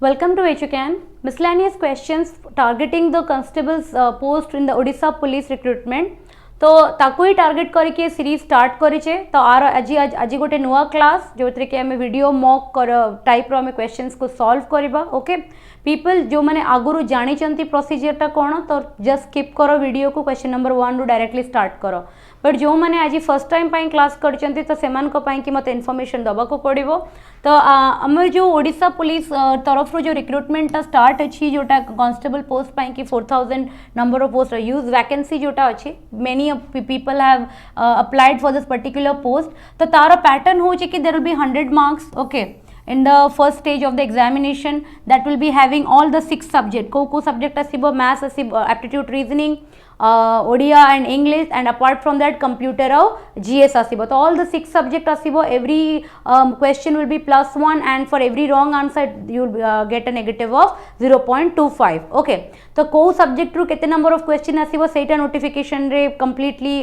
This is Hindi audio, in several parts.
Welcome to HUCAN. Miscellaneous questions targeting the constable's post in the Odisha police recruitment. तो ताकू ही टार्गेट करके सीरीज स्टार्ट करिचे तो आर आज गोटे नुआ क्लास जो कि आम वीडियो मॉक टाइप रो क्वेश्चंस को सॉल्व करबा. ओके पीपल जो माने आगुरु जानी चंती प्रोसीजरटा कौन तो जस्ट स्किप करो वीडियो को क्वेश्चन नंबर 1 रु डायरेक्टली स्टार्ट करो. बट जो मैंने आज फर्स्ट टाइम पाई क्लास करचंती तो सेमान को पाई कि मते इन्फॉर्मेशन दबा को पड़िबो. तो आमर जो ओडिशा पुलिस तरफ जो रिक्रुटमेंट स्टार्ट अच्छी जोटा कांस्टेबल पोस्ट पाई कि 4000 number of post use vacancy जोटा अच्छी many people have applied for this particular post. तो तार पैटर्न हो कि there will be 100 marks. Okay in the first stage of the examination that will be having all the 6 subject को subject asibo maths asibo aptitude reasoning Odia and English and apart from that computer or GS asibo. So all the 6 subject asibo every question will be +1 and for every wrong answer you will get a negative of 0.25. okay तो को subject ru kete number of question asibo seita notification रे completely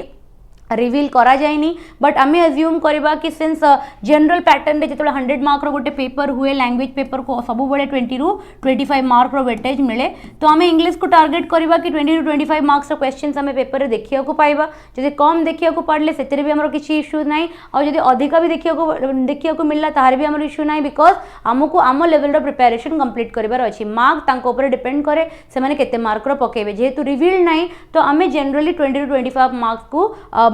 रिवील करा जाएनी. बट आम एज्यूम करवा कि सिंस जनरल पैटर्न रे जो 100 मार्क रो गोटे पेपर हुए लैंग्वेज पेपर को सब बड़े 20 रु 25 मार्क रो वेटेज मिले. तो आम इंग्लिश को टार्गेट करवा कि 20 रु 25 मार्क्स रो क्वेश्चंस आम पेपर रे देखिया को पाइबा. जदि कम देखिया को पड़ले सेतरे भी हमरो किछि इश्यू नाही और जदि अधिका भी देखिया को मिलला ताहार भी हमरो इश्यू नाही बिकॉज हमको आम लेवल रो प्रिपरेशन कंप्लीट करबार अछि. मार्क तांको ऊपर डिपेंड करे से माने केते मार्क रो पकेबे जेहेतु रिवील नाही तो आम जनरली 20 रु 25 मार्क्स को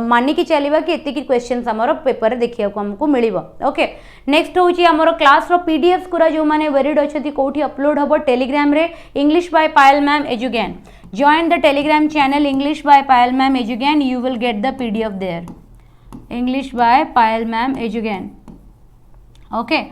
मानी कि चलिबा कि एतिकी क्वेश्चंस हमरो पेपर रे देखिया को हमको मिलिबो. ओके नेक्स्ट होची हमरो क्लास रो पीडीएफ कुरा जो माने वेरिड अछती कोठी अपलोड हबो टेलीग्राम रे English by Payal ma'am Edugain. join the telegram channel English by Payal ma'am Ejugan. You will get the PDF there. English by Payal ma'am Ejugan. okay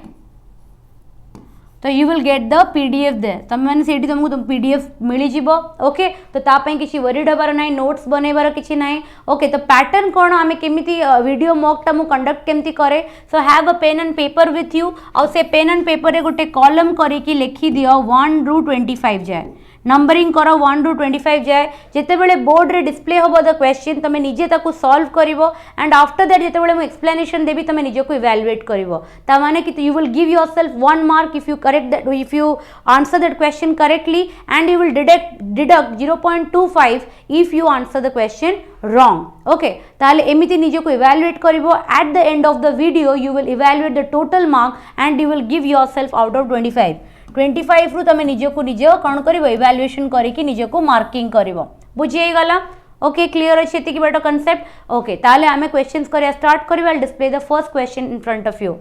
तो you will get the PDF there. तुम मैंने सेठी तुमको पीडीएफ मिली जीवो. ओके तो तापई किसी वरीड हबार नाही नोट्स बनैबार किछि नाही. ओके तो पैटर्न कोन आमे केमिति वीडियो मॉक टा मु कंडक्ट केमिति करे. So have a pen and paper with you और से पेन एंड पेपर रे गोटे कॉलम करी कि लिखि दियो 1 रु 25 जाए नंबरिंग करो 1 रु 25 जाए. जिते बेले बोर्ड रे डिस्प्ले होबो द क्वेश्चन तमे निजे ताकू सॉल्व करिवो एंड आफ्टर दैट जिते बेले मु एक्सप्लेनेशन देबी तमे निजे को इवैल्यूएट करिवो. ता माने कि you will give yourself 1 mark if you correct that if you answer that question correctly and you will deduct 0.25 if you answer the question wrong. Okay ताले एमिति निजे को इवैल्यूएट करिवो. At the end of the video you will evaluate the total mark and you will give yourself out of 25 रु तमे निजे को निजे कौन करिवो इवैल्यूएशन करिकि निजे को मार्किंग करिवो. बुझिए गला. ओके क्लियर अछि एति कि बेटा कांसेप्ट. ओके ताले हमें क्वेश्चंस करिया स्टार्ट करिवा. Display the first question in front of you.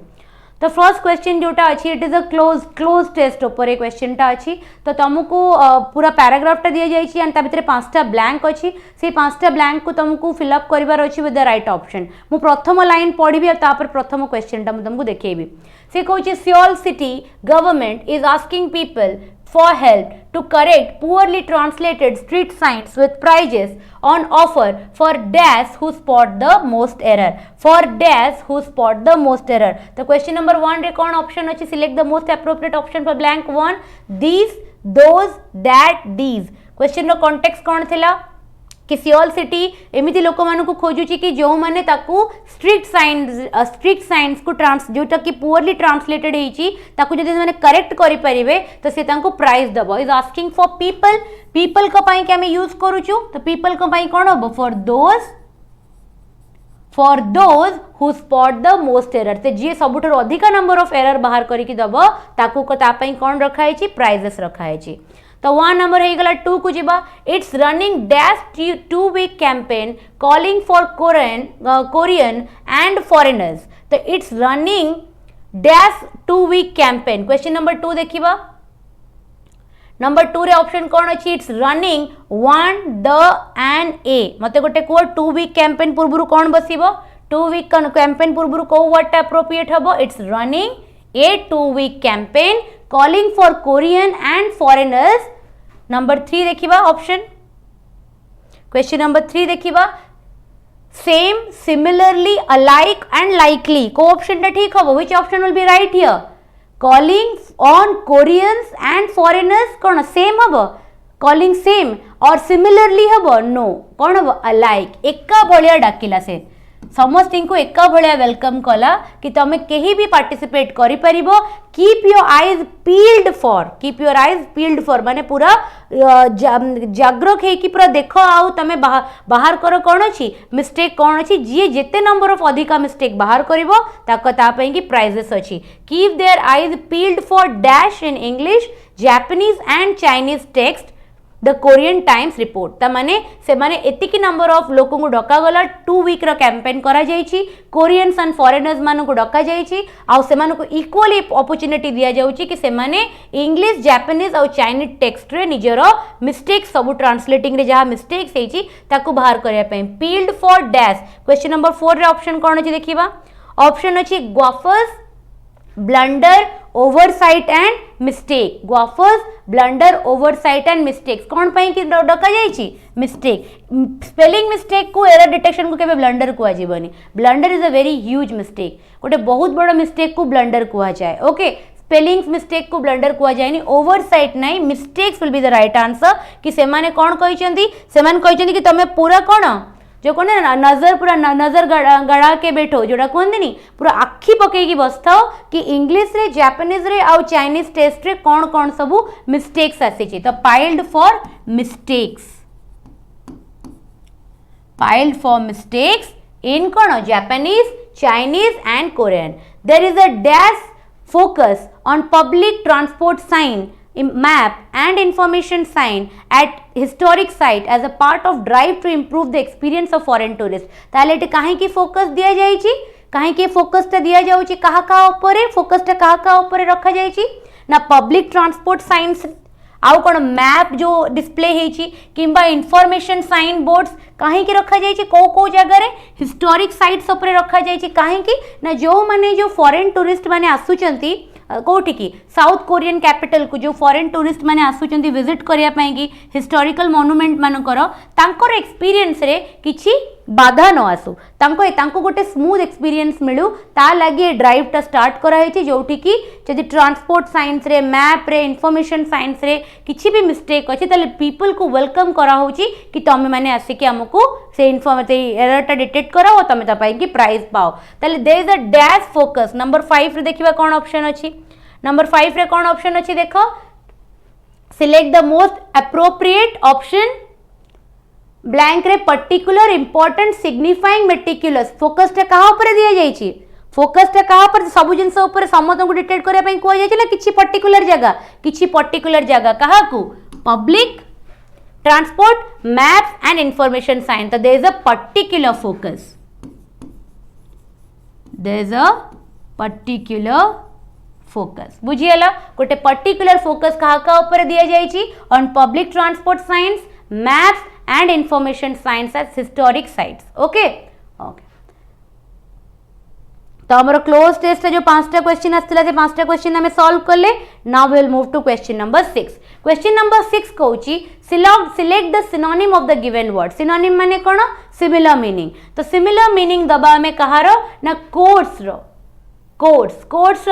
तो फर्स्ट क्वेश्चन जोटा अच्छी it is a close test ऊपर ए क्वेश्चन टा अच्छी. तो तुमको पूरा पैराग्राफ टा दिया जाइछि एंड ता भितर 5टा ब्लैंक अच्छी. से 5टा ब्लैंक को तुमको फिलअप करिवार अछि विथ द राइट ऑप्शन. मु प्रथम लाइन पढ़िबी और तापर प्रथम क्वेश्चन टा मु तुमको देखेबी. से कहछि Seoul city government is asking people for help to correct poorly translated street signs with prizes on offer for dash who spot the most error. For dash who spot the most error. The question number 1 रे कौन ऑप्शन अछि. select the most appropriate option for blank 1 these those that these. Question रो कॉन्टेक्स्ट कौन थिला कि सियोल सिटी एमिति लोक मानकु खोजुची कि जो माने ताकू स्ट्रिक्ट साइंस को जोटा कि पुअरली ट्रांसलेटेड हेची ताकू जदि माने करेक्ट करि परिबे तो से तांको प्राइज दबो. इज आस्किंग फॉर पीपल को पई के हम यूज करूछु. तो पीपल को पई कोन हो for those who spot the most error. ते जे सबुठर अधिक नंबर ऑफ एरर बाहर करी कि दबो ताकू को ता पई कोन रखा हेची प्राइजेस रखा हेची. तो 1 नंबर हो गला 2 को जीवा. It's running dash 2 week campaign calling for Korean and foreigners. तो it's running dash 2 week campaign. Question number 2 देखिबा. नंबर 2 रे ऑप्शन कौन अच्छी. It's running 1 the end A. मते गोटे को 2 वीक कैंपेन पूर्वरु कौन बसिबो. 2 वीक कैंपेन पूर्वरु को वर्ड एप्रोप्रिएट हबो. It's running a 2 week campaign calling for Korean and foreigners. Number 3 देखिबा ऑप्शन. क्वेश्चन नंबर 3 देखिबा. Same similarly alike and likely को ऑप्शन टा ठीक हबो. Which option will be right here. Calling on Koreans and foreigners कोन सेम हबो. कॉलिंग सेम और सिमिलरली हबो नो कोन हबो अलाइक. एका भलिया डाकिला से समस्त को एक भाया वेलकम कला कि तुम कहीं भी पार्टिसिपेट करि परिबो keep your eyes peeled for माने पूरा जागरूक है कि पूरा देख आउ तमे बाहर कर कौन अच्छी मिस्टेक कौन अच्छी जी जिते नंबर ऑफ अधिका मिस्टेक बाहर करिवो ता पई कि प्राइजेस अच्छी keep their eyes peeled for dash in English Japanese and Chinese text the Korean times report ता माने से माने एतिकी नंबर ऑफ लोक को डका गला 2 वीक रो कैंपेन करा जाईची कोरियंस एंड फॉरेनर्स मानु को डका जाईची आ से मानु को इक्वली अपॉर्चुनिटी दिया जाउची कि से माने इंग्लिश जापानीज और चाइनीज टेक्स्ट रे निजर मिस्टेक सब ट्रांसलेटिंग रे जहा मिस्टेक्स हेची ताकू बाहर करिया पई peeled for dash question number 4 रे ऑप्शन कोन अछि देखिबा ऑप्शन अछि gaffes blunder oversight and mistake gaffes blunder oversight and mistakes कौन पाई कि डका जाईची मिस्टेक स्पेलिंग मिस्टेक को एरर डिटेक्शन को केबे ब्लंडर कुआ जीवनी blunder is a very huge mistake गोटे बहुत बड़ मिस्टेक को ब्लंडर कुआ जाए ओके स्पेलिंग मिस्टेक को ब्लंडर कुआ जाएनी ओवरसाइट नहीं mistakes will be the right answer कि से माने कौन कहिसेंती से माने कहिसेंती कि तमे पूरा कौन जो कौन नजर पूरा नजर गड़ा के बैठो जोड़ा कहते नहीं पूरा आखि पकईकी बसथाओ कि इंग्लिश रे जापानीज रे आउ चाइनीज टेस्ट रे कौन कौन सबू मिस्टेक्स आसी तो पाइल्ड फॉर मिस्टेक्स इन कौन Japanese Chinese and Korean there is a dash focus on public transport sign map and information sign at historic site as a part of drive to improve the experience of foreign tourists ताले एटी काहे की फोकस दिया जाईची काहे की फोकस ता दिया जाउची कहा का ऊपर फोकस ता कहा ऊपर रखा जाईची ना पब्लिक ट्रांसपोर्ट साइंस आउ कौन मैप जो डिस्प्ले हेची किंबा इनफॉरमेशन साइन बोर्ड्स कहीं की रखा जाइए को जगह रे हिस्टोरिक साइट्स ऊपर रखा जाइए कहीं ना जो माने जो फॉरेन टूरिस्ट माने आसुचंती कोठी की साउथ कोरियन कैपिटल को जो फॉरेन टूरिस्ट माने आसुचंती विजिट करिया पाएगी हिस्टोरिकल मोनुमेंट मानकर तांकर एक्सपीरियंस रे किछि बाधा न आसु तांको गोटे स्मूथ एक्सपीरियंस मिलू ता लगी ड्राइव टा स्टार्ट करा है जोठी की जदि ट्रांसपोर्ट साइंस रे मैप रे इनफॉरमेशन साइंस रे किछि भी मिस्टेक अछि ताले पीपल को वेलकम करा होची कि तमे माने आसी कि हमको से एरर टा डिटेक्ट कराओ तमे ता पाई कि प्राइज पाओ ताले there is a dash focus number 5 रे देखिबा कोन ऑप्शन अछि नंबर 5 रे कोन ऑप्शन अछि देखो select the most appropriate option blank रे particular important signifying meticulous focus टा कहा ऊपर दिया जाईची फोकस टा कहा पर सब जिंस ऊपर समस्त को डिटेक्ट करिया पई कोआ जाईची ना किछि पर्टिकुलर जगह कहा को public transport maps and information sign तो there is a particular focus बुझियला गोटे पर्टिकुलर फोकस कहा ऊपर दिया जाईची on public transport science maps and information science as historic sites okay तो हमर क्लोज टेस्ट जो 5टा क्वेश्चन आस्तिला जे 5टा क्वेश्चन हमें सॉल्व करले now we will move to question number 6 question number 6 कहूची select the synonym of the given word synonym माने कोन सिमिलर मीनिंग तो सिमिलर मीनिंग दबा में कहारो ना कोर्स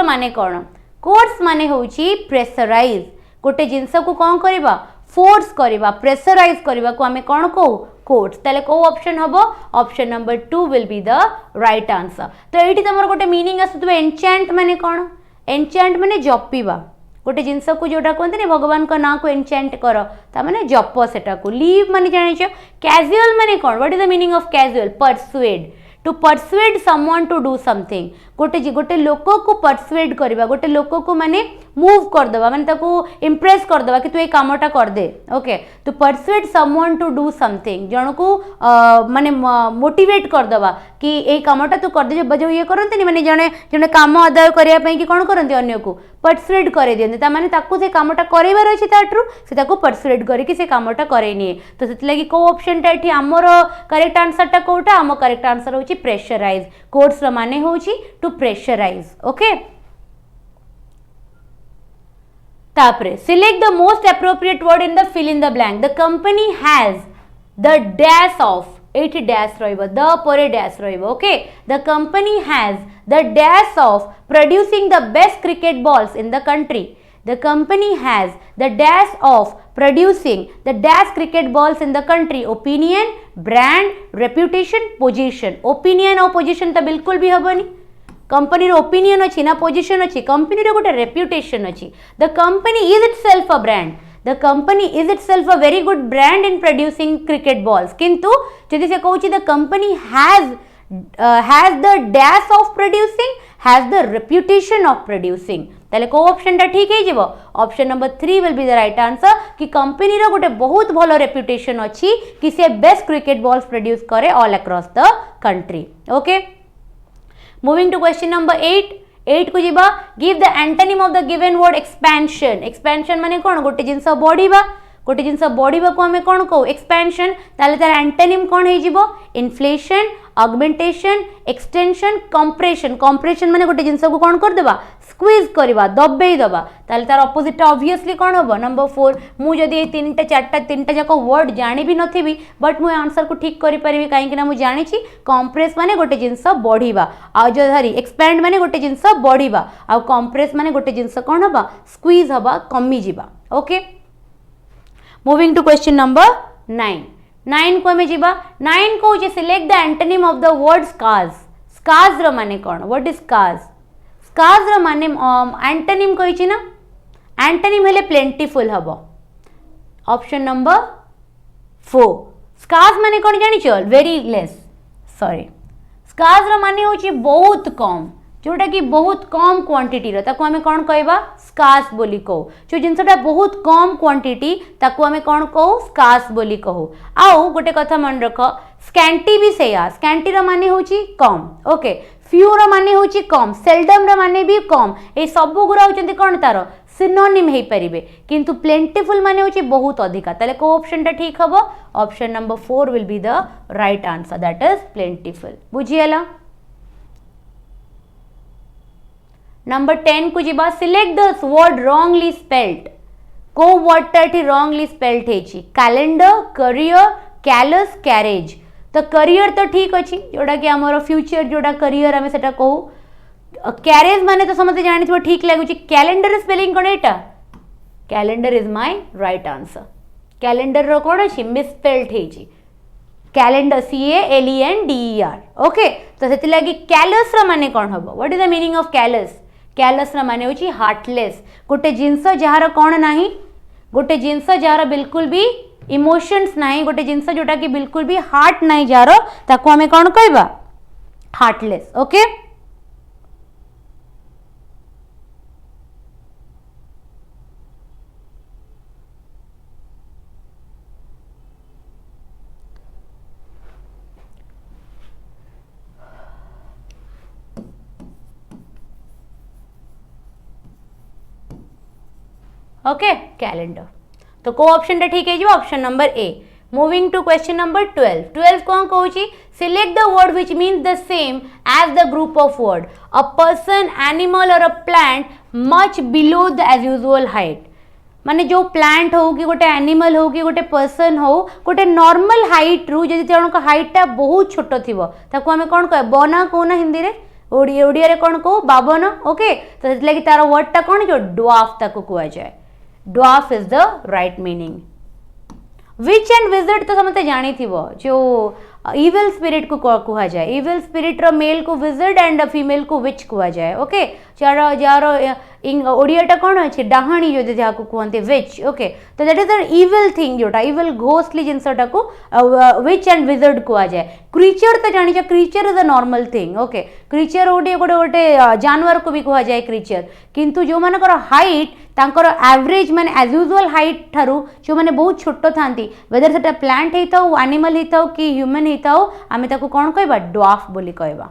माने कोन कोर्स माने होची प्रेशराइज गोटे जिंस को कोन करबा फोर्स करवा प्रेशराइज करवा को हमें कौन कहू कोर्स ताले को ऑप्शन हबो option number 2 will be the right answer तो एठी तमर गोटे मीनिंग आसुतबे एन्चेंट माने कोन एन्चेंट माने जपिबा गोटे जिंस को जोटा कहते ने भगवान का ना को एन्चेंट कर ता माने जप सेटा को लीव माने जानि छ कैजुअल माने कोन what is the meaning of casual persuade to persuade someone to do something गोटे लोक को परसुएड करबा गोटे लोक को माने मूव कर दबा माने ताको इंप्रेस कर दबा कि तू ए कामटा कर दे okay to persuade someone to do something जण को माने मोटिवेट कर दबा कि ए कामटा तू कर दे जो ये करंती नि माने जने काम अदाय करिया पई कि कोन करंती अन्य को परसुएड करे दियंती ता माने ताको से कामटा करैबार अछि ताट्रु से ताको परसुएड करी कि से कामटा करे नि तो सेत लागि को ऑप्शन टा एठी हमर करेक्ट आंसर टा कोटा हम करेक्ट आंसर होची प्रेशराइज कोर्स र माने होची टू प्रेशराइज ओके तापरे select the most appropriate word in the fill in the blank the company has the dash of 8 dash रहिबो द परे डैश रहिबो okay the company has the dash of producing the best cricket balls in the country The company has the dash of producing the dash cricket balls in the country. Opinion, brand, reputation, position. Opinion और position तो बिल्कुल भी हबनी. कंपनी रो ओपिनियन अच्छी ना पोजिशन अच्छी कंपनी रो गोटे रेप्यूटेशन अच्छी the company is itself a brand the company is itself a very good brand in producing cricket balls किंतु जदि से कहूची the company has the dash of producing has the reputation of producing ताले को ऑप्शन टा ठीक है जीवो option number 3 will be the right answer कि कंपनी रो गोटे बहुत भलो रेप्यूटेशन अच्छी कि से बेस्ट क्रिकेट बॉल्स प्रोड्यूस करे all across the country okay Moving to question number 8 8 को जीवा give the antonym of the given word expansion expansion माने कौन गोटे जिनस बढ़ीबा गोटे जिनस बढ़ीबा को हमें कौन कहू expansion ताले तार antonym कौन है जीवो inflation augmentation extension compression compression माने गोटे जिनस को कौन कर देबा squeeze करबा दबेई दबा ताले तार ऑपोजिट ऑब्वियसली कौन होबो नंबर 4 मु जदी ए तीनटा चारटा तीनटा जाको वर्ड जानि भी नथिबी बट मु आंसर को ठीक करि परिबी काहे कि ना मु जानि छी कंप्रेस माने गोटे जिनस बढ़ीबा आ जो धरी एक्सपैंड माने गोटे जिनस बढ़ीबा आ कंप्रेस माने गोटे जिनस कौन होबा स्क्वीज होबा कमी जीबा okay moving to question number 9 9 को हमें जीबा 9 को जे select the antonym of the word scarce scarce रो माने कौन व्हाट इज स्कार्स स्कार्स रो माने एंटोनिम कहि छी ना एंटोनिम हेले प्लेंटीफुल हबो ऑप्शन नंबर 4 स्कार्स माने कौन जानि छ वेरी लेस सॉरी स्कार्स रो माने होची बहुत कम जोटा कि बहुत कम क्वांटिटी रो ताको हमें कौन कहबा स्कार्स बोली कहू जो जिनसटा बहुत कम क्वांटिटी ताको हमें कौन कहू स्कार्स बोली कहू आउ गोटे कथा मन रख स्कैंटी भी सेया स्कैंटी रो माने होची कम ओके फ्यू रो माने होची कम सेल्डम रो माने भी कम ए सब गुरा होचंती कौन तारो सिनोनिम हे परिबे किंतु प्लेंटीफुल माने होची बहुत अधिका ताले को ऑप्शन टा ठीक हबो option number 4 will be the right answer that is plentiful बुझियला नंबर 10 को जीबा select the word wrongly spelled को वर्ड टाटी रॉन्गली स्पेल्ड हेची कैलेंडर करियर कैलस कैरेज तो करियर तो ठीक अछि जोडा कि हमर फ्यूचर जोडा करियर हमें सेटा कहू कैरेज माने तो समझते जानि थो ठीक लागु छी कैलेंडर स्पेलिंग कोन एटा calendar is my right answer calendar रो कोन अछि मिसस्पेल्ड हेची कैलेंडर CALENDER ओके तो सेति लागि कैलस रो माने कोन हबो what is the meaning of callus callus रा माने होची हार्टलेस गोटे जिंस जहार कौन नाही गोटे जिंस जहार बिल्कुल भी इमोशंस नाही गोटे जिंस जोटा कि बिल्कुल भी हार्ट नाही जहार ताको हमें कौन कहबा हार्टलेस ओके ओके कैलेंडर तो को ऑप्शन टा ठीक है जी option number A moving to question number 12 12 कौन कहूची select the word which means the same as the group of word a person animal और a plant much below the as usual height माने जो प्लांट हो कि गोटे एनिमल हो कि गोटे पर्सन हो गोटे नॉर्मल हाइट रु जदि जणक हाइट टा बहुत छोट थिबो ताको हमें कोन कह बना कोना हिंदी रे ओडिया रे कोन को बाबन ओके तो सेति लागि तार वर्ड टा कोन जो ड्वार्फ ताको कुआ जाय dwarf is the right meaning witch and wizard तो समझते जानी थी वो जो evil spirit को कुहा जाए evil spirit रो मेल को wizard and female को witch कुहा जाए ओके जारो जारो ओडियाटा कौन अच्छे डाहाणी जो जहाँ को कहते witch ओके तो that is the evil thing जोटा evil घोस्टली जिनसटा को witch and wizard कुहा जाए creature तो जानी चाहिए creature is a normal thing okay creature गोटे गोटे गोटे जानवर को भी कुहा जाए creature किंतु जो मानकर हाइट तांकर एवरेज माने एज यूजुअल हाइट ठारू जो माने बहुत छोट थांती वेदर सेटा प्लांट हेताओ एनिमल हेताओ कि ह्यूमन हेताओ आमे ताको कोन कहबा ड्वार्फ बोली कहबा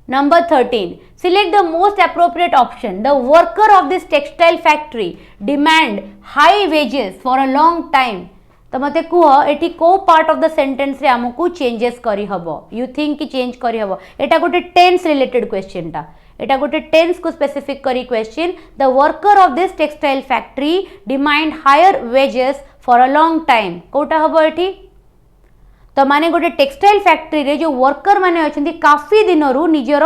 number 13 select the most appropriate option the worker of this textile factory demand high wages for a long time तो मते कुह एठी को पार्ट ऑफ द सेंटेंस रे हमकु चेंजेस करी हबो यू थिंक कि चेंज करी हबो एटा गोटे टेंस रिलेटेड क्वेश्चन टा एटा गोटे टेंस को स्पेसिफिक करी question the worker of this textile factory demand higher wages for a long time कोटा हबो एठी तो माने गोटे टेक्सटाइल फैक्ट्री रे जो वर्कर माने अछंती काफी दिन रु निजर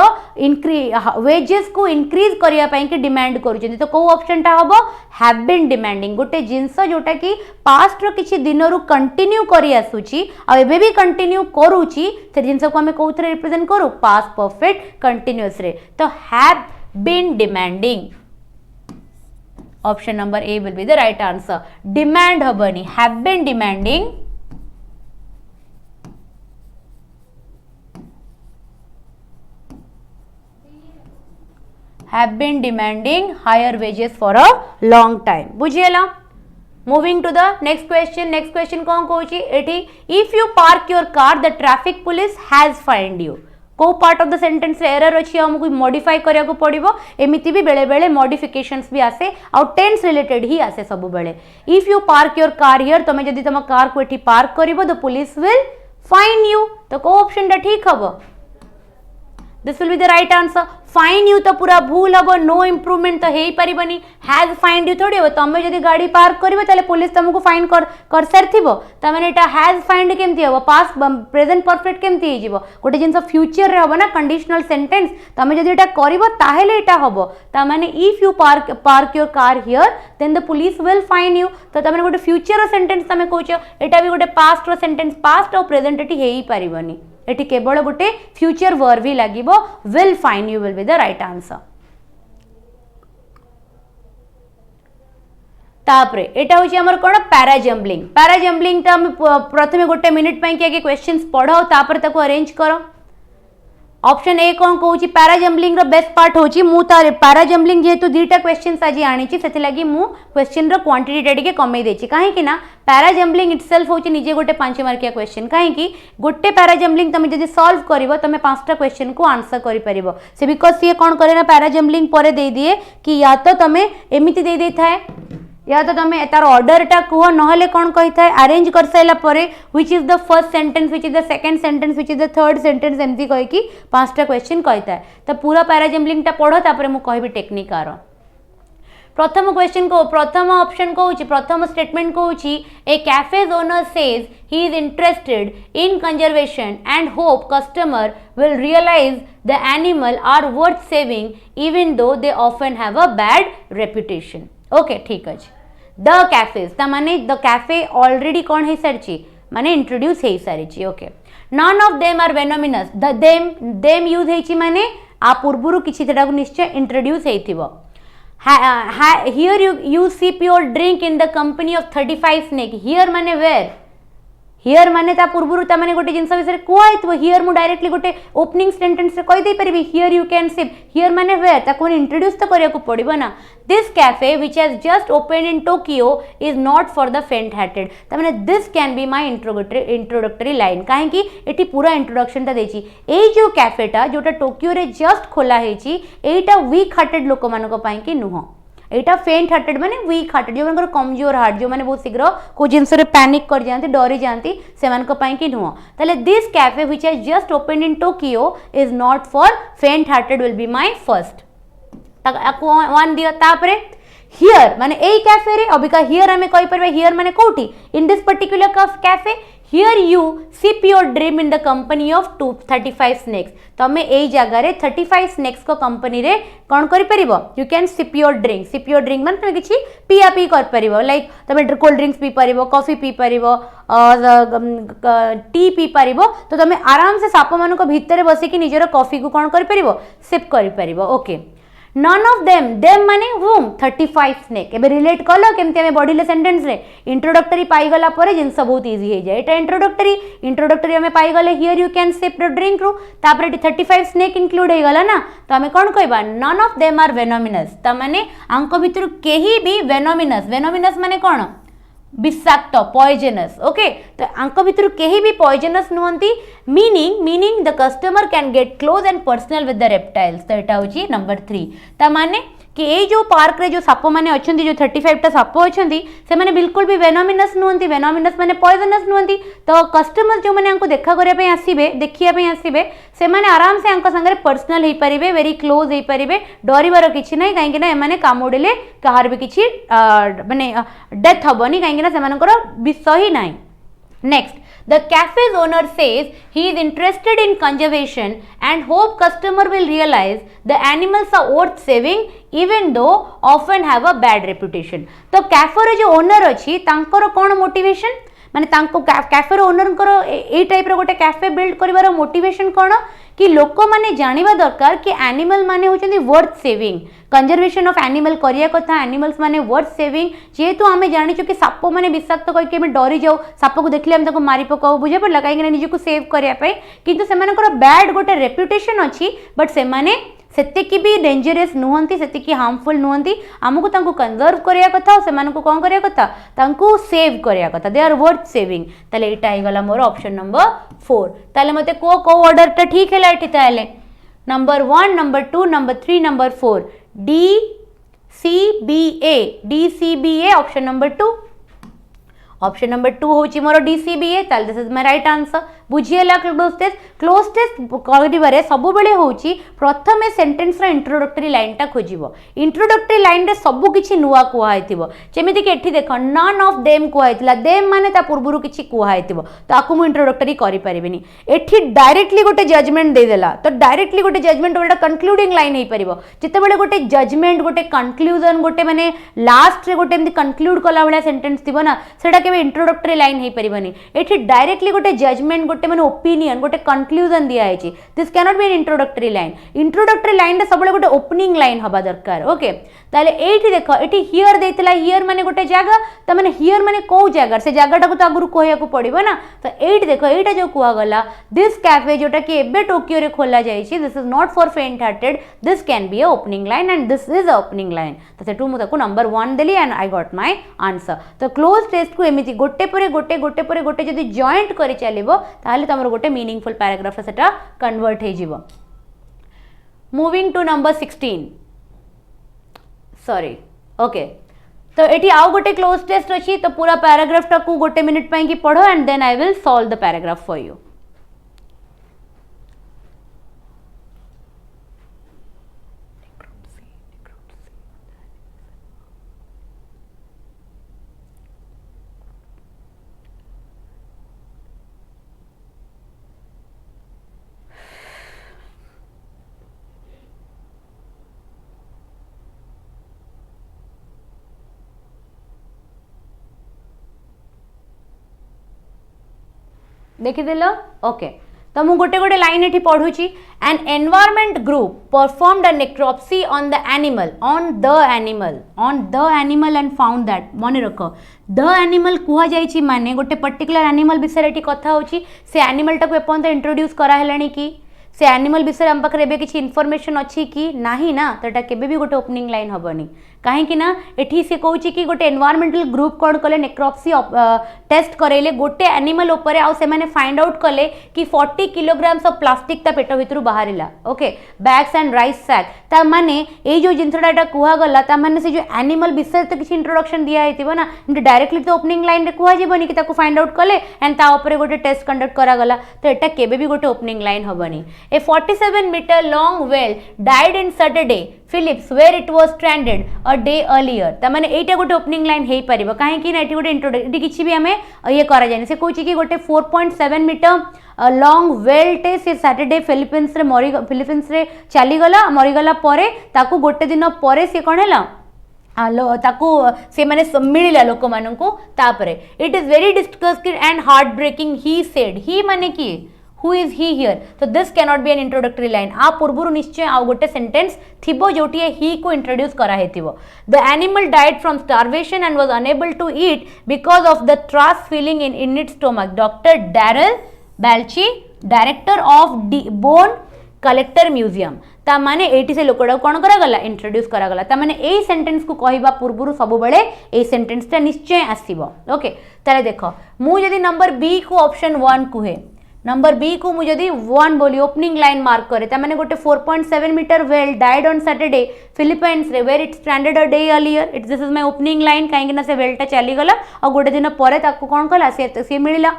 वेजेस को इंक्रीज करिया पई कि डिमांड करूछंती तो को ऑप्शन टा हबो हैव बीन डिमांडिंग गोटे जिंस जोटा कि पास्ट रो किछि दिन रु कंटिन्यू करि आसुची आ एबे भी कंटिन्यू करूची से जिंस को हमें कोथरे रिप्रेजेंट करू पास्ट परफेक्ट कंटिन्यूअस रे तो have been demanding option number A will be the right answer demand हबनी have been demanding have been demanding higher wages for a long time बुझिएला moving to the next question कौन कहूची एठी if you park your car the traffic police has fined you को पार्ट ऑफ द सेंटेंस रे एरर अछि हमकु मॉडिफाई करिया को पड़िबो एमिति भी बेले बेले मॉडिफिकेशंस भी आसे और टेंस रिलेटेड ही आसे सब बेले if you park your car here तमे जदी तम कार को एठी पार्क करिवो the police will fine you तो को ऑप्शन दा ठीक हबो this will be the right answer fine you तो पूरा भूल हम नो इम्प्रूवमेंट तो हेई परिबनी हैज फाइंड यू थोड़ी हो तमे जदी गाड़ी पार्क करिवो ताले पुलिस तुमको फाइन कर सरथिबो त माने एटा हैज फाइंड केमती हो पास्ट प्रेजेंट परफेक्ट केमती हे जीवो गोटे जिंस फ्यूचर रे हो ना कंडीशनल सेंटेंस तमे जदी एटा करिवो ताहेले एटा होबो त माने if you park your car here then the police will fine you तो तमे गोटे फ्यूचर रो सेंटेंस तमे कहउछो एटा भी गोटे पास्ट रो सेंटेंस पास्ट और प्रेजेंट एटी हेई परिबनी एटी केवल गोटे फ्यूचर वर्ब भी लागिबो will fine you will be the right answer तापरे एटा होची हमर कोन पैराजम्बलिंग तो हम प्रथमे गोटे मिनिट पई के क्वेश्चंस पढो तापर ताको अरेंज करो ऑप्शन ए कौन कहूँ पैराजम्बलिंग रो बेस्ट पार्ट होची मु तार पैराजम्बलिंग जेहेतु दुईटा क्वेश्चंस आज आनी से लगी मु क्वेश्चन रो क्वांटिटी टिके कमे देछि काहे कि ना पैराजम्बलिंग इटसेल्फ होची निजे गोटे 5 मार्किया क्वेश्चन काहे कि गोटे पैराजम्बलिंग तमे जदी सॉल्व करिवो तमे 5टा क्वेश्चन को आंसर करि परिबो से बिकॉज़ ये कौन करे ना पैराजम्बलिंग परे दे दिए कि या तो तमे एमिति दे दे थाए या तो तमे तार ऑर्डर टा कुह नहले कौन कहि थाए अरेंज कर साइला परे which is the first sentence which is the second sentence which is the third sentence एमती कहि कि 5टा क्वेश्चन कहि थाए तो पूरा पैराजम्बलिंग टा पढो तापरे मु कहबी टेक्निक आरो प्रथम क्वेश्चन को प्रथम ऑप्शन को होची प्रथम स्टेटमेंट को होची a cafe's owner says he is interested in conservation and hope customer will realise the animal are worth saving even though they often have a bad reputation okay ठीक अछि द कैफेज ता माने द कैफे ऑलरेडी कौन है सरची माने इंट्रोड्यूस है सारिची okay none of them are venomous the them use हेची माने आ पूर्वरु किछि तेडा को निश्चय इंट्रोड्यूस हेथिबो here you sip your drink in the company of 35 snake here माने वेयर हियर माने ता पूर्वरु ता माने गोटे जिंस विषय कहइतबो हियर मु डायरेक्टली गोटे ओपनिंग सेंटेंस रे कहि दे परबी here you can sip here माने वेयर ता कोन इंट्रोड्यूस तो करिया को पड़िबो ना this cafe which has just opened in Tokyo is not for the फेंट हार्टेड ता माने this can be my introductory line काहे कि एठी पूरा इंट्रोडक्शन ता देची ए जो कैफेटा जोटा टोक्यो रे जस्ट खोला हेची एटा वीक हार्टेड लोक मानको पई कि नुह एटा फेंट हार्टेड माने वीक हार्टेड जो मानकर कमजोर हार्ट जो माने बहुत शीघ्र को जिंस रे पैनिक कर जांती डरी जांती से मानको पई कि नुह तले this cafe which has just opened in Tokyo is not for faint hearted will be my first one दियो तापरे हियर माने ए कैफे रे अबिका हियर हमें कहि परबे हियर माने कोठी in this particular cafe here you sip your dream in the company of 35 snacks तमे ए जगह रे 35 स्नेक्स को कंपनी रे कोन करि परिबो you can sip your drink माने तमे किछि पिया पी कर परिबो लाइक तमे कोल्ड ड्रिंक्स पी परिबो कॉफी पी परिबो टी पी परिबो तो तमे आराम से साप मानको भितरे बसी कि निजर कॉफी को कोन करि परिबो सिप करि परिबो ओके नन ऑफ देम माने whom 35 स्नेक एबे रिलेट कलो केमते हमें बॉडीले सेंटेंस रे इंट्रोडक्टरी पाई गला परे जिंस बहुत इजी हे जाय एटा इंट्रोडक्टरी हमें पाई गले here you can sip the drink रू तापरे 35 स्नेक इंक्लूड हे गला ना तो हमें कोन कहबा नन ऑफ देम आर वेनोमिनस त माने आंको भितर केही भी वेनोमिनस माने कोन विषाक्त पॉइजनस ओके तो आंक भितर केही भी पॉइजनस नुहंती meaning the customer can get close and personal with the reptiles तो एटा होची नंबर 3 ता माने कि ए जो पार्क रे जो साप माने अछंती जो 35 टा साप अछंती से माने बिल्कुल भी वेनोमिनस नुहंती वेनोमिनस माने पॉइजनस नुहंती तो कस्टमर जो माने आंको देखा करिया पे आसीबे देखिया पे आसीबे से माने आराम से आंको संगे पर्सनल हे परिबे वेरी क्लोज हे परिबे डरिबार किछि नै काहे कि ना ए माने कामुडिले कहार भी किछि माने डेथ हबनी काहे कि ना से मानकर विषय ही नै next The cafe's owner says he is interested in conservation and hope customer will realize the animals are worth saving even though often have a bad reputation. तो कैफे जो ओनर अच्छी तांकर कौन मोटिवेशन माने तांको कैफे ओनर ए टाइप रो गोटे कैफे बिल्ड करिवार मोटिवेशन कौन कि लोक माने जानिबा दरकार कि एनिमल माने होचंदी worth saving conservation of animal करिया कथा एनिमल्स माने वर्थ सेविंग जेहेतु आमे जानिछु कि साप माने विषाक्त कहि के डरी जाऊ साप को देखले हम ताको मारी पकाऊ बुझे पड़ला कहीं निज को सेव करिया पे किंतु सेमानकर बैड गोटे रेपुटेशन अछि बट सेमाने सेतिकी भी डेंजरस नुहंती सेतिकी हार्मफुल नुहंती आमको तांको कंजर्व करिया कथा और सेमानको कोन करिया कथा तांको सेव करिया कथा दे आर वर्थ सेविंग ताले एटा हे गला मोर ऑप्शन नंबर 4 ताले मते को ऑर्डर टा ठीक हैला एठी ताले number 1 number 2 number 3 number 4 D C B A option number 2 option number 2 होची मोर डीसीबीए ताल this is my right answer बुझिएला क्लोज टेस्ट करिबारे सब बेले होची प्रथमे सेंटेंस रा इंट्रोडक्टरी लाइन टा खोजिबो इंट्रोडक्टरी लाइन रे सब किछि नुवा कुआ हेतिबो जेमिति कि एठी देखो नन ऑफ देम कुआ हेतिला देम माने ता पूर्वरु किछि कुआ हेतिबो ताकू मु इंट्रोडक्टरी करि परिबिनी एठी डायरेक्टली गोटे जजमेंट दे देला तो डायरेक्टली गोटे जजमेंट ओटा कंक्लूडिंग लाइन हे परिबो जेते बेले गोटे जजमेंट गोटे कंक्लूजन गोटे माने लास्ट रे गोटे एमति कंक्लूड कला वाला सेंटेंस थिबो ना सेटा केबे इंट्रोडक्टरी लाइन हे परिबनी एठी डायरेक्टली गोटे जजमेंट गोटे माने ओपिनियन गोटे कंक्लूजन दिया है this can not be N introductory line सब गोटे ओपनिंग लाइन हवा दरकार ओके ताले एठी देखो एठी हियर देतला हियर माने गोटे जगह त माने हियर माने को जगह से जगहटा को तो आगु कहया को पड़िबो ना तो एठी देखो एटा जो कुआ गला दिस कैफे जोटा कि एबे टोक्यो रे खोला जाय छी this is not for faint hearted this can be a opening line and this is a opening line तो सेटू मु ताको number 1 Delhi and I got my answer तो क्लोज टेस्ट को एमिति गोटे परे गोटे जदि जॉइंट करि चलिबो ताले तमरो गोटे मीनिंगफुल पैराग्राफ सेटा कन्वर्ट हे जिवो moving to number 16 sorry okay तो एटी आउ गोटे क्लोज टेस्ट अछि तो पूरा पैराग्राफ टा को गोटे मिनिट पई की पढो and then I will solve the paragraph for you देखिदेल ओके तो मु गोटे गोटे लाइन एठी पढुची an environment group performed a necropsy on the animal and found that मने रखो द एनिमल कुहा जाईची माने गोटे पर्टिकुलर एनिमल विषय एठी कथा होची से एनिमल टाको एपन इंट्रोड्यूस करा हेलानी की से एनिमल विषय हम पाखरे एबे किछि इन्फॉर्मेशन अछि कि नाही ना तो एटा केबे भी गोटे ओपनिंग लाइन हबनी काहे कि ना एठी से कहूची कि गोटे एनवायरमेंटल ग्रुप कोन कले नेक्रोप्सी टेस्ट करेले गोटे एनिमल ऊपर आ से माने फाइंड आउट कले कि 40 किलोग्राम्स ऑफ प्लास्टिक ता पेट भितरु बाहरिला okay bags and rice sack ता माने ए जो जिंथडा एटा कुहा गला ता माने से जो एनिमल विषय तो किछि इंट्रोडक्शन दिया हेतिबो ना डायरेक्टली तो ओपनिंग लाइन रे कुहा जेबनी कि ताको फाइंड आउट कले एंड ता ऊपर गोटे टेस्ट कंडक्ट करा गला तो एटा केबे भी गोटे ओपनिंग लाइन हबनी A 47-meter long whale died in Saturday Phillips where it was stranded a day earlier तमाने एटा गोटे ओपनिंग लाइन हे परिबो काहे कि ना एटी गोटे इंट्रोडक्टरी किछि भी हमें ये करा जानि से कहूची कि गोटे 4.7 मीटर लॉन्ग वेल टे से सैटरडे फिलिपींस रे चली गला मरी गला परे ताकू गोटे दिन परे से कोन हैला ताकू से माने मिलिला लोक माननकू तापरे it is very disgusting and heart breaking he said he माने की Who is he here? So this cannot be an introductory line. आ पूर्वरु निश्चय आ गोटे सेंटेंस थिबो जोटी he को इंट्रोड्यूस करा हेतिबो. The animal died from starvation and was unable to eat because of the thirst feeling in its stomach. Dr. Daryl Balchi, director of Bone Collector Museum. ता माने एटी से लोकड़ा कोन करा गला इंट्रोड्यूस करा गला ता माने एई सेंटेंस को कहिबा पूर्वरु सब बेले एई सेंटेंस ता निश्चय आसीबो. ओके ताले देखो मु जदी नंबर बी को ऑप्शन 1 कुहे नंबर बी को मुझे 1 बोली ओपनिंग लाइन मार्क करे ता माने गोटे 4.7 metre whale died on Saturday Philippines रे where it stranded a day earlier it this is my opening line काहे कि ना से वेलटा चली गला और गोटे दिन परे ताको कोन कला से मिलिला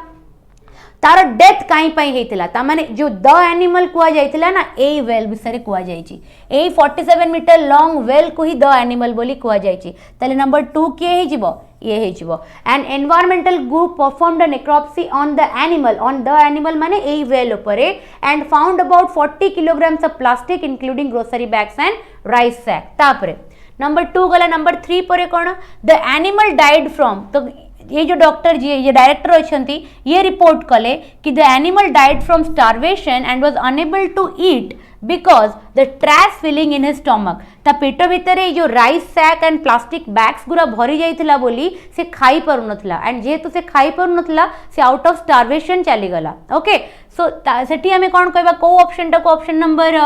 तार डेथ काई पई हेतिला ता माने जो द एनिमल कुआ जाइतिला ना ए वेल विषय कुआ जाइची ए 47 मीटर लॉन्ग वेल को ही द एनिमल बोली कुआ जाइची ताले नंबर 2 के हे जिवो ये हेजिवो and environmental group performed necropsy on the animal माने ए वेल उपरे and found about 40 kilograms of plastic including grocery bags and rice sack तापरे नंबर 2 गला नंबर 3 पर कौन द एनिमल डाइड फ्रॉम तो ये जो डॉक्टर जी ये डायरेक्टर अच्छा ये रिपोर्ट कले कि the animal died from starvation and was unable to eat because the trash filling in his stomach ता पेट भितर जो rice sack and plastic bags गुरा भरी जाइथिला बोली से खाई पारु नथला एंड जेहेतु से खाई पारु नथला से आउट ऑफ स्टारवेशन चली गला ओके सो सेठी हमें कौन कहबा को ऑप्शन टा को ऑप्शन नंबर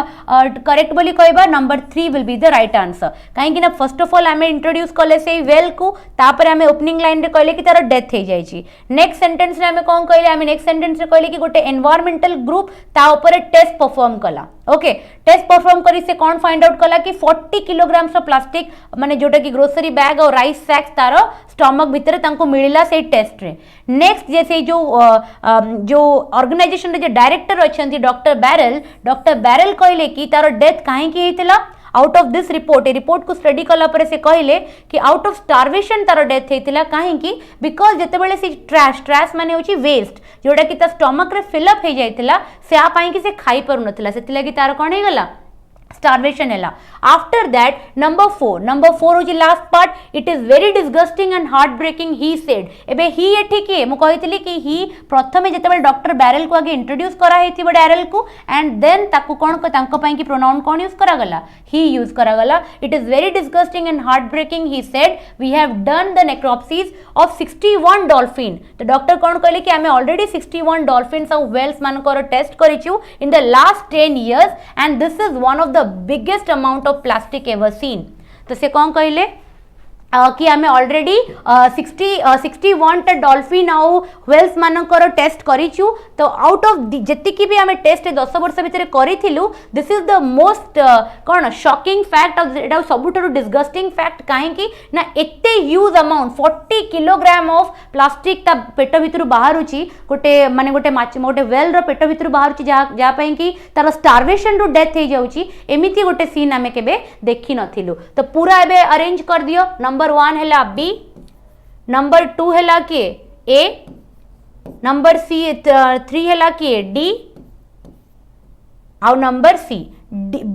करेक्ट बोली कहबा number 3 will be the right answer काहे कि ना फर्स्ट ऑफ ऑल हमें इंट्रोड्यूस कले से वेल को तापर हमें ओपनिंग लाइन रे कहले कि तार डेथ हे जाई छी नेक्स्ट सेंटेंस रे हमें कौन कहले हमें नेक्स्ट सेंटेंस रे कहले कि गोटे एनवायरमेंटल ग्रुप ता ऊपर टेस्ट परफॉर्म कला ओके टेस्ट परफॉर्म करी से कौन फाइंड आउट कला कि 40 किलोग्राम्स ऑफ प्लास्टिक माने जोटा कि ग्रोसरी बैग और राइस सैक्स तार स्टमक भितर तांको मिलिला से टेस्ट रे नेक्स्ट जैसे जो ऑर्गेनाइजेशन रे जो डायरेक्टर अछंती डॉक्टर बैरल कहले कि तार डेथ काहे की हेतिला आउट ऑफ दिस रिपोर्ट को स्टडी कला पर से कहले कि आउट ऑफ स्टारवेशन तार डेथ हेतिला काहे की बिकॉज जते बेले से ट्रैश माने होची वेस्ट जोटा कि ता स्टमक रे फिलअप हे जाइतिला से आ पाई कि से खाई परु नथिला सेतिला कि तार कोन हे गला starvation hela after that number 4 होची last part it is very disgusting and heartbreaking he said एबे ही एठी के मु कहितली कि ही प्रथमे जते बेले डॉक्टर बैरल को आगे इंट्रोड्यूस करा हेतिबो डायरल को एंड देन ताकू कोन तांको पई कि प्रोनाउन कोन यूज करा गला ही यूज करा गला it is very disgusting and heartbreaking he said we have done the necropsies of 61 dolphin तो डॉक्टर कोन कहले कि हमें ऑलरेडी 61 डॉल्फिन्स ऑफ वेल्स मानकर टेस्ट करिछु in the last 10 years and this is one of the biggest amount of plastic ever seen तो से कौन कहले कि आमे ऑलरेडी 61 टा डॉल्फिन आउ व्हेल्स मानकर टेस्ट करिछु तो आउट ऑफ जति की भी आमे टेस्ट 10 वर्ष भितर करिथिलु दिस इज द मोस्ट कोन शॉकिंग फैक्ट ऑफ एटा सबुठारु डिस्गस्टिंग फैक्ट काहे कि ना एते huge amount 40 kilogram of plastic ता पेट भितर बाहरुची गोटे माने गोटे वेल रो पेट भितर बाहरुची जा पई कि तार स्टारवेशन रो डेथ हे जाउची एमिति गोटे सीन आमे केबे देखि नथिलु तो पूरा एबे अरेंज कर दियो नंबर 1 है बी नंबर 2 है कि ए नंबर 3 है कि डी और number C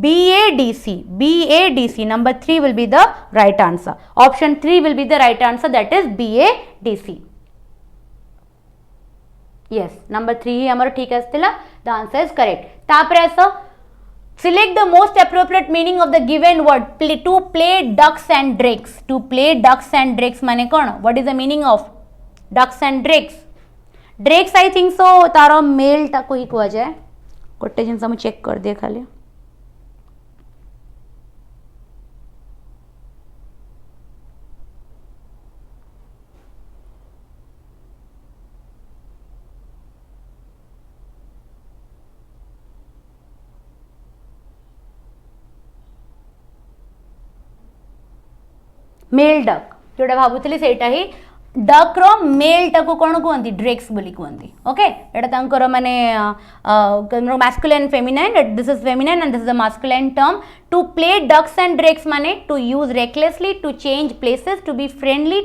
BADC number 3 will be the right answer option 3 will be the right answer that is BADC yes number 3 ही हमारा ठीक आस्तिला द आंसर इज करेक्ट तापर ऐसा select the most appropriate meaning of the given word to play ducks and drakes to play ducks and drakes माने कौन what is the meaning of ducks and drakes I think so तारो मेल टा को ही कुआ जाए गोटे जिनस हम चेक कर दे खाली मेल डक जोटा भाबुतली सेटा ही डक रो मेल टाको कोन कहंती ड्रेक्स बोली कहंती ओके एटा तांकर माने masculine feminine this is feminine and this is a masculine term to play ducks and drakes माने to use recklessly to change places to be friendly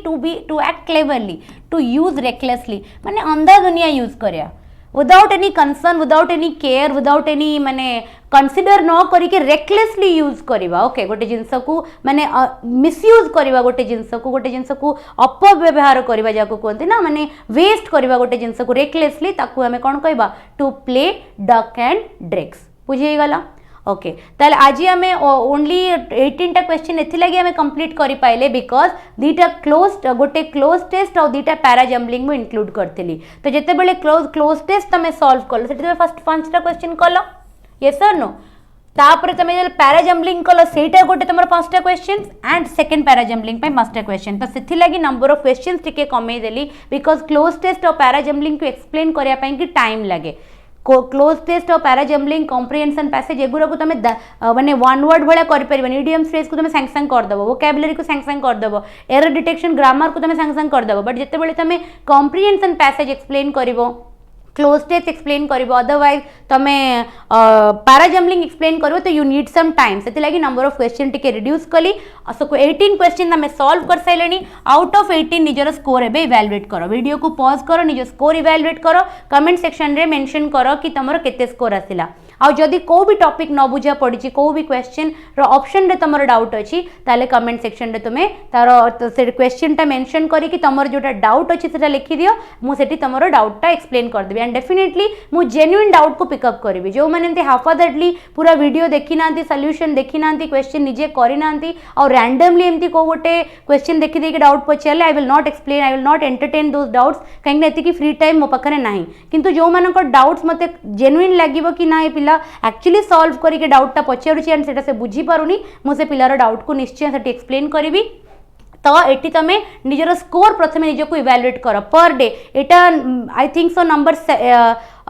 to act cleverly to use recklessly माने अंधा दुनिया यूज करया without any concern without any care without any माने कंसीडर न करिके रेकलेसली यूज करवा ओके गोटे जिनस को माने मिसयूज करवा गोटे जिनस को अपव्यवहार करवा जाको कहते ना माने वेस्ट करवा गोटे जिनस को रेकलेसली ताकू हमें कौन कहबा to play duck and drakes बुझे गला ओके ताले आज आम ओनली 18 टा क्वेश्चन एथि लगी आम कंप्लीट करि पाइले बिकॉज दीटा गोटे क्लोज टेस्ट और दीटा पैरा जम्बलिंग में इंक्लूड करथिली तो जेते बेले क्लोज टेस्ट तमे सॉल्व करलो सेते तमे फर्स्ट 5 टा क्वेश्चन कलो यस और नो तापर तमे जे पैरा जम्बलिंग कलो सेटा गोटे तमर 5 टा question and second para jumbling पे 5 टा क्वेश्चन तो सेथि लगी नंबर ऑफ क्वेश्चंस टिके कमे देली बिकॉज क्लोज टेस्ट और पैरा जम्बलिंग को एक्सप्लेन करिया पई कि टाइम लागे क्लोज टेस्ट और पैरा जम्बलिंग कॉम्प्रिहेंशन पैसेज एगुरा को तुम माने वन वर्ड भाया कर इडियम फ्रेज को तुम सांग सांग करदेव वोकैबुलरी को सांग सांग करदेव एरर डिटेक्शन ग्रामर को तुम सांग सांग करदेव बट जिते बड़े तुम कॉम्प्रिहेंशन पैसेज एक्सप्लेन कर क्लोज टेस्ट एक्सप्लेन करिवो अदरवाइज तमे पैराजम्पलिंग एक्सप्लेन करिवो तो यू नीड सम टाइम से लगी नंबर ऑफ क्वेश्चन टिके रिड्यूस कली 18 क्वेश्चन तमे सॉल्व कर साइलेनी आउट ऑफ 18 निजर स्कोर एबे इवैल्यूएट करो वीडियो को पॉज करो निजर स्कोर इवैल्यूएट करो कमेंट सेक्शन रे मेंशन करो कि तमरो केते स्कोर आसिला आ जदि को भी टॉपिक न बुझा पड़ी को भी क्वेश्चन रो ऑप्शन रे तमरो डाउट अछि ताले कमेंट सेक्शन रे तुमे तारो से क्वेश्चन टा मेंशन करी कि तमरो जोटा डाउट अछि सेटा लिखि दियो मु सेठी तमरो डाउट टा एक्सप्लेन कर देबी एंड डेफिनेटली मु जेन्युइन डाउट को पिकअप करबी जो माने एंती हाफादडली पूरा वीडियो देखि नांती सॉल्यूशन देखि नांती क्वेश्चन निजे करि नांती और रैंडमली एंती को गोटे क्वेश्चन देखि दे के डाउट पचारले I will not explain I will not entertain those doubts कहीं एति की फ्री टाइम मो पाखरे नाही किंतु जो मानको डाउट्स मते जेन्युइन लागिवो कि ना ए पिला एक्चुअली सॉल्व करके डाउट टा पचारुची एंड सेटा से बुझी पारुनी मु से पिलार डाउट को निश्चय से एक्सप्लेन करिवि तो एटी तमे निजर स्कोर प्रथमे निजको इवैल्यूएट कर पर डे एटा I think so number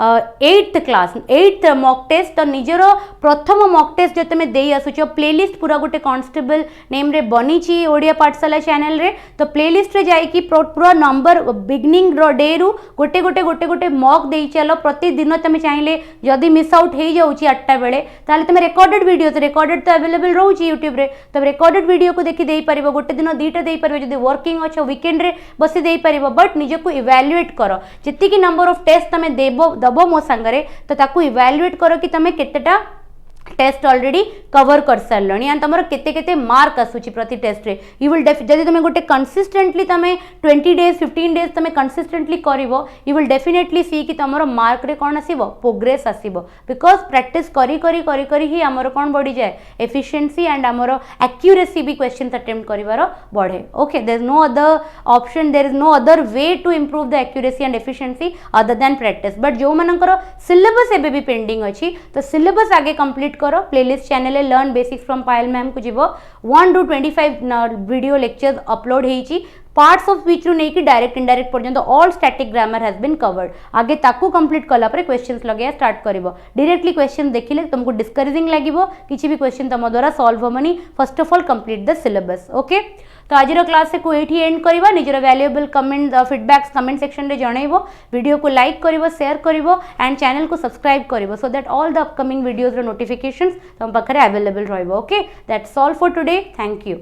8th class 8th mock test तो निजर प्रथम मॉक टेस्ट जो तुम दे आसुच प्लेलिस्ट पूरा गोटे कांस्टेबल नेम रे बनी ओडिया पाठशाला चैनल रे तो प्लेलिस्ट रे जाई कि पूरा नंबर बिगनिंग डे रु गोटे गोटे गोटे गोटे मॉक दे चलो प्रतिदिन तुम चाहिए जदि मिस आउट हो जाऊँगी 8टा बेले ताले तुम रिकॉर्डेड वीडियो तो रिकॉर्डेड तो अवेलेबल रोचे यूट्यूब रे तुम रिकॉर्डेड वीडियो को देखि दे पारिबो गोटे दिन 2टा दे पारिबो जदि वर्किंग अच्छो वीकेंड रे बसी दे पारिबो बट निजको इवैल्यूएट करो जति नंबर ऑफ टेस्ट तुम देबो दबो मो संगरे तो ताकू इवैल्यूएट करो कि तमे केतेटा टेस्ट ऑलरेडी कवर कर सारलणी एंड तमरो केते केते मार्क आसुची प्रति टेस्ट रे यू विल जदि तमे गोटे कंसिस्टेंटली तमे 20 डेज 15 डेज तमे कंसिस्टेंटली करिवो यू विल डेफिनेटली सी कि तमरो मार्क रे कोन आसीबो प्रोग्रेस आसीबो बिकॉज प्रैक्टिस करी करी करी करी ही हमरो कोन बढ़ी जाए एफिशिएंसी एंड हमरो एक्यूरेसी भी क्वेश्चंस अटेम्प्ट करिवारो बढ़े okay there is no other option there is no other way to improve the accuracy and efficiency other than practice but जो मनकर सिलेबस एबे भी पेंडिंग अछि तो सिलेबस आगे कंप्लीट करो playlist channel learn basics from Payal ma'am को जीवो 1 to 25 वीडियो लेक्चर्स अपलोड हेची पार्ट्स ऑफ विच रु नेकी डायरेक्ट इनडायरेक्ट पर्यंत all static grammar has been covered आगे ताकू कंप्लीट कला पर क्वेश्चंस लगे स्टार्ट करिवो डायरेक्टली क्वेश्चन देखिले तुमको डिस्करेजिंग लागिवो किछि भी क्वेश्चन तम द्वारा सॉल्व होमनी first of all complete the syllabus okay तो आज क्लास से को एठी एंड करबा निजर valuable comment feedbacks comment section रे जणाइबो वीडियो को लाइक करिवो शेयर करिवो एंड चैनल को सब्सक्राइब करिवो so that all the upcoming videos रो नोटिफिकेशंस तुम पाखरे अवेलेबल रहइबो okay that's all for today thank you.